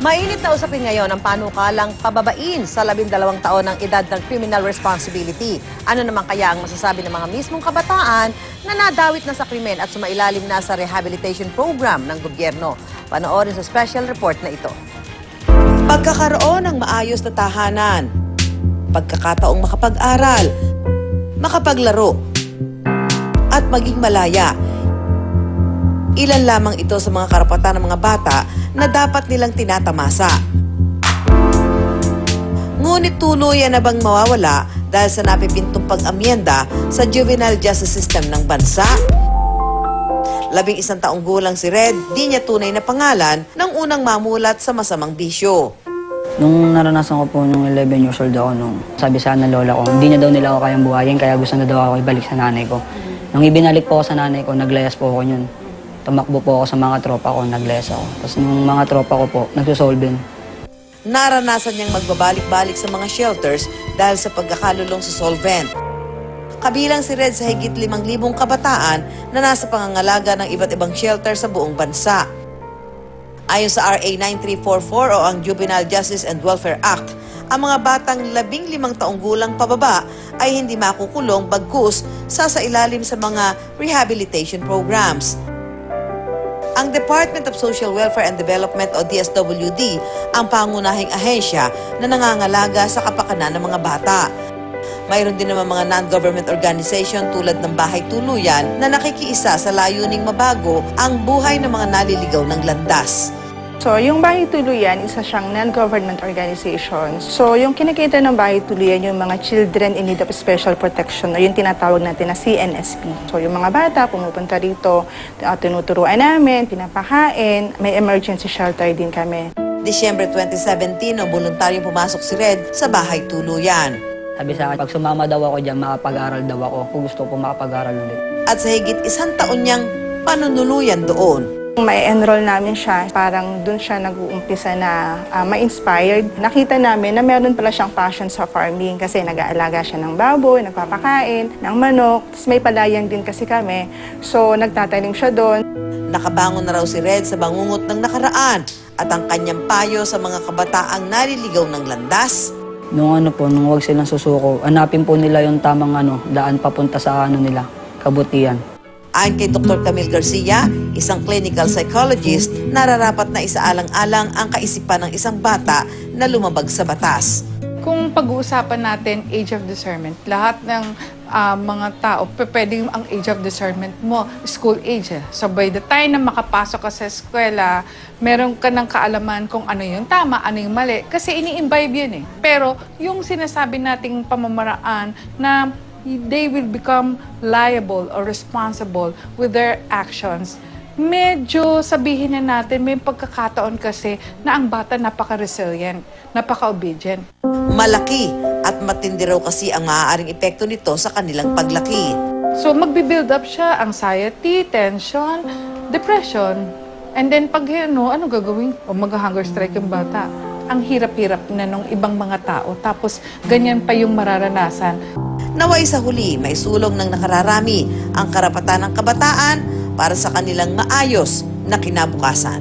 Mainit na usapin ngayon ang panukalang pababain sa 12 taon ng edad ng criminal responsibility. Ano naman kaya ang masasabi ng mga mismong kabataan na nadawit na sa krimen at sumailalim na sa rehabilitation program ng gobyerno? Panoorin sa special report na ito. Pagkakaroon ng maayos na tahanan, pagkakataong makapag-aral, makapaglaro, at maging malaya. Ilan lamang ito sa mga karapatan ng mga bata na dapat nilang tinatamasa. Ngunit tuluyan na bang mawawala dahil sa napipintong pag-amyenda sa juvenile justice system ng bansa? 11 taong gulang si Red, di niya tunay na pangalan nang unang mamulat sa masamang bisyo. Nung naranasan ko po nung 11 years old ako, nung sabi sa akin ng lola ko, hindi na daw nila ako kayang buhayin, kaya gusto na daw ako ibalik sa nanay ko. Nung ibinalik po ako sa nanay ko, naglayas po ako yun. Tumakbo po ako sa mga tropa ko, naglayas ako. Tapos nung mga tropa ko po, nagsusolvent. Naranasan niyang magbabalik-balik sa mga shelters dahil sa pagkakalulong sa solvent. Kabilang si Red sa higit 5,000 kabataan na nasa pangangalaga ng iba't ibang shelter sa buong bansa. Ayon sa RA 9344 o ang Juvenile Justice and Welfare Act, ang mga batang 15 taong gulang pababa ay hindi makukulong bagkus sasailalim sa mga rehabilitation programs. Ang Department of Social Welfare and Development o DSWD ang pangunahing ahensya na nangangalaga sa kapakanan ng mga bata. Mayroon din naman mga non-government organization tulad ng Bahay Tuluyan na nakikiisa sa layuning mabago ang buhay ng mga naliligaw ng landas. So, yung Bahay Tuluyan, isa siyang non-government organization. So, yung kinikita ng Bahay Tuluyan, yung mga children in need of special protection, o yung tinatawag natin na CNSP. So, yung mga bata, pumupunta rito, tinuturuan namin, pinapakain, may emergency shelter din kami. Disyembre 2017, nang voluntaryong pumasok si Red sa Bahay Tuluyan. Sabi sa akin, pag sumama daw ako dyan, makapag-aral daw ako. Kung gusto ko makapag-aral ulit. At sa higit 1 taon niyang panunuluyan doon. May enroll namin siya, parang dun siya nag-uumpisa na ma-inspired. Nakita namin na meron pala siyang passion sa farming kasi nag-aalaga siya ng baboy, nagpapakain, ng manok. Tapos may palayang din kasi kami, so nagtatanim siya doon. Nakabangon na raw si Red sa bangungot ng nakaraan at ang kanyang payo sa mga kabataang naliligaw ng landas. Nung nung wag silang susuko, hanapin po nila yung tamang daan papunta sa nila, kabutihan. Ayon kay Dr. Camille Garcia, isang clinical psychologist, nararapat na isaalang-alang ang kaisipan ng isang bata na lumabag sa batas. Kung pag-uusapan natin age of discernment, lahat ng mga tao, pwedeng ang age of discernment mo, school age. So by the time na makapasok ka sa eskwela, meron ka ng kaalaman kung ano yung tama, ano yung mali, kasi ini-imbibe yun eh. Pero yung sinasabi nating pamamaraan na they will become liable or responsible with their actions, medyo sabihin na natin, may pagkakataon kasi na ang bata napaka-resilient, napaka-obedient. Malaki at matindi raw kasi ang maaaring epekto nito sa kanilang paglaki. So magbi-build up siya, anxiety, tension, depression. And then pag ano gagawin? O mag-hunger strike yung bata. Ang hirap-hirap na nung ibang mga tao. Tapos ganyan pa yung mararanasan. Naway sa huli, may sulong ng nakararami ang karapatan ng kabataan para sa kanilang maayos na kinabukasan.